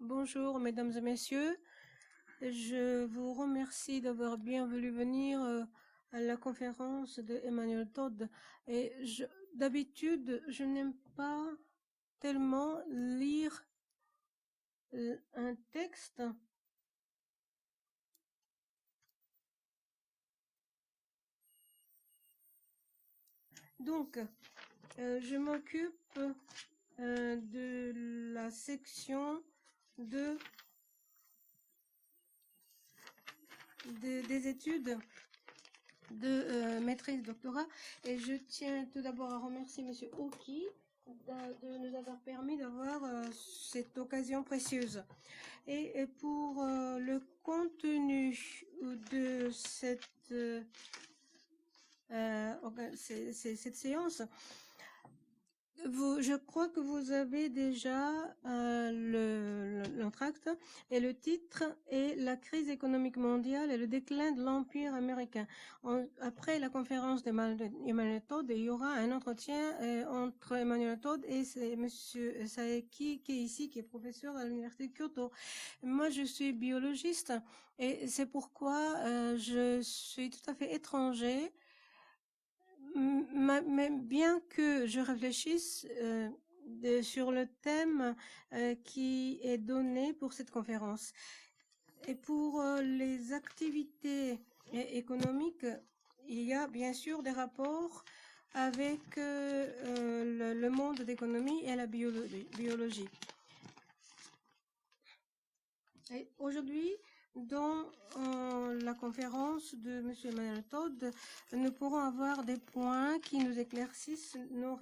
Bonjour, mesdames et messieurs. Je vous remercie d'avoir bien voulu venir à la conférence de Emmanuel Todd. Et d'habitude, je n'aime pas tellement lire un texte. Donc, je m'occupe de la section des études de maîtrise doctorat, et je tiens tout d'abord à remercier Monsieur Oki de nous avoir permis d'avoir cette occasion précieuse. Et pour le contenu de cette séance, je crois que vous avez déjà l'entracte, et le titre est La crise économique mondiale et le déclin de l'Empire américain. Après la conférence d'Emmanuel Todd, il y aura un entretien entre Emmanuel Todd et Monsieur Saeki, qui est ici, qui est professeur à l'Université de Kyoto. Moi, je suis biologiste, et c'est pourquoi je suis tout à fait étranger. Mais bien que je réfléchisse sur le thème qui est donné pour cette conférence. Et pour les activités économiques, il y a bien sûr des rapports avec le monde d'économie et la biologie. Et aujourd'hui, dans la conférence de M. Emmanuel Todd, nous pourrons avoir des points qui nous éclaircissent nos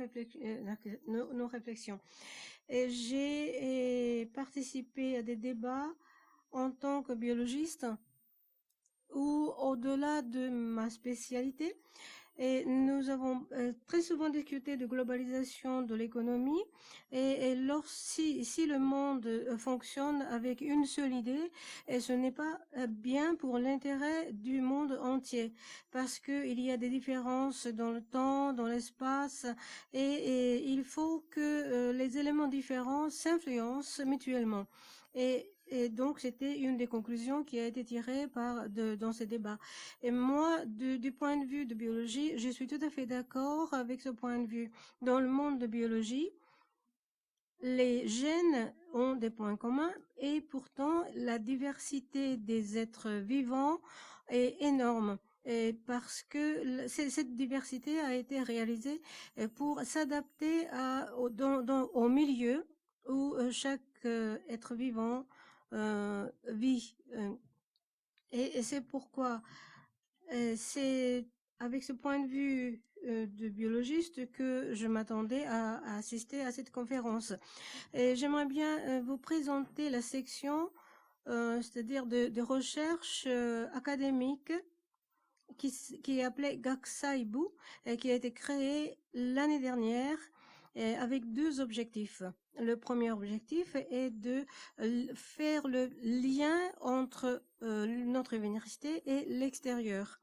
réflexions. Et j'ai participé à des débats en tant que biologiste ou au-delà de ma spécialité. Et nous avons très souvent discuté de globalisation de l'économie, et si le monde fonctionne avec une seule idée, et ce n'est pas bien pour l'intérêt du monde entier, parce que il y a des différences dans le temps, dans l'espace, et il faut que les éléments différents s'influencent mutuellement. Et donc, c'était une des conclusions qui a été tirée dans ces débats. Et moi, du point de vue de biologie, je suis tout à fait d'accord avec ce point de vue. Dans le monde de biologie, les gènes ont des points communs, et pourtant, la diversité des êtres vivants est énorme. Et parce que cette diversité a été réalisée pour s'adapter au milieu où chaque être vivant vit. Et c'est pourquoi c'est avec ce point de vue de biologiste que je m'attendais à assister à cette conférence. Et j'aimerais bien vous présenter la section, c'est-à-dire de recherche académique, qui est appelée Gaksaibu, et qui a été créée l'année dernière avec deux objectifs. Le premier objectif est de faire le lien entre notre université et l'extérieur.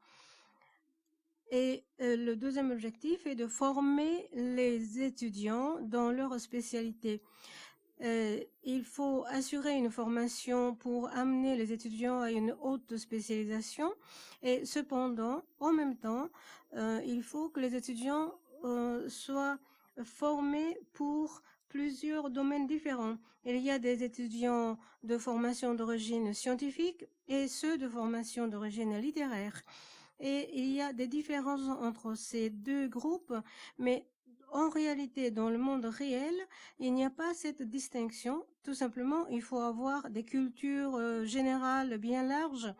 Et le deuxième objectif est de former les étudiants dans leur spécialité. Il faut assurer une formation pour amener les étudiants à une haute spécialisation, et cependant, en même temps, il faut que les étudiants soient formés pour plusieurs domaines différents. Il y a des étudiants de formation d'origine scientifique et ceux de formation d'origine littéraire. Et il y a des différences entre ces deux groupes, mais en réalité, dans le monde réel, il n'y a pas cette distinction. Tout simplement, il faut avoir des cultures générales bien larges,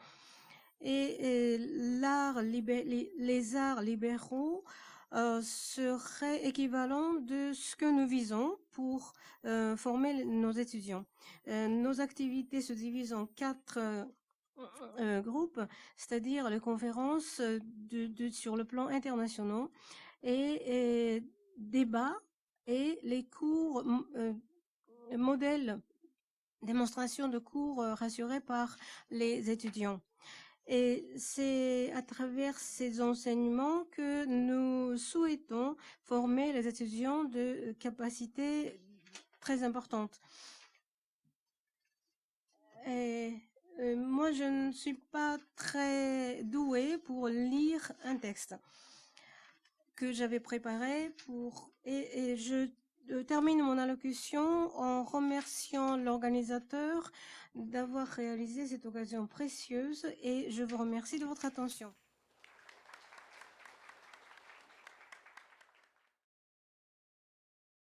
et les arts libéraux seraient équivalents de ce que nous visons pour former nos étudiants. Nos activités se divisent en quatre groupes, c'est-à-dire les conférences sur le plan international, et débats, et les cours modèles, démonstration de cours rassurés par les étudiants. Et c'est à travers ces enseignements que nous souhaitons former les étudiants de capacités très importantes. je ne suis pas très douée pour lire un texte que j'avais préparé et je termine mon allocution en remerciant l'organisateur d'avoir réalisé cette occasion précieuse et je vous remercie de votre attention.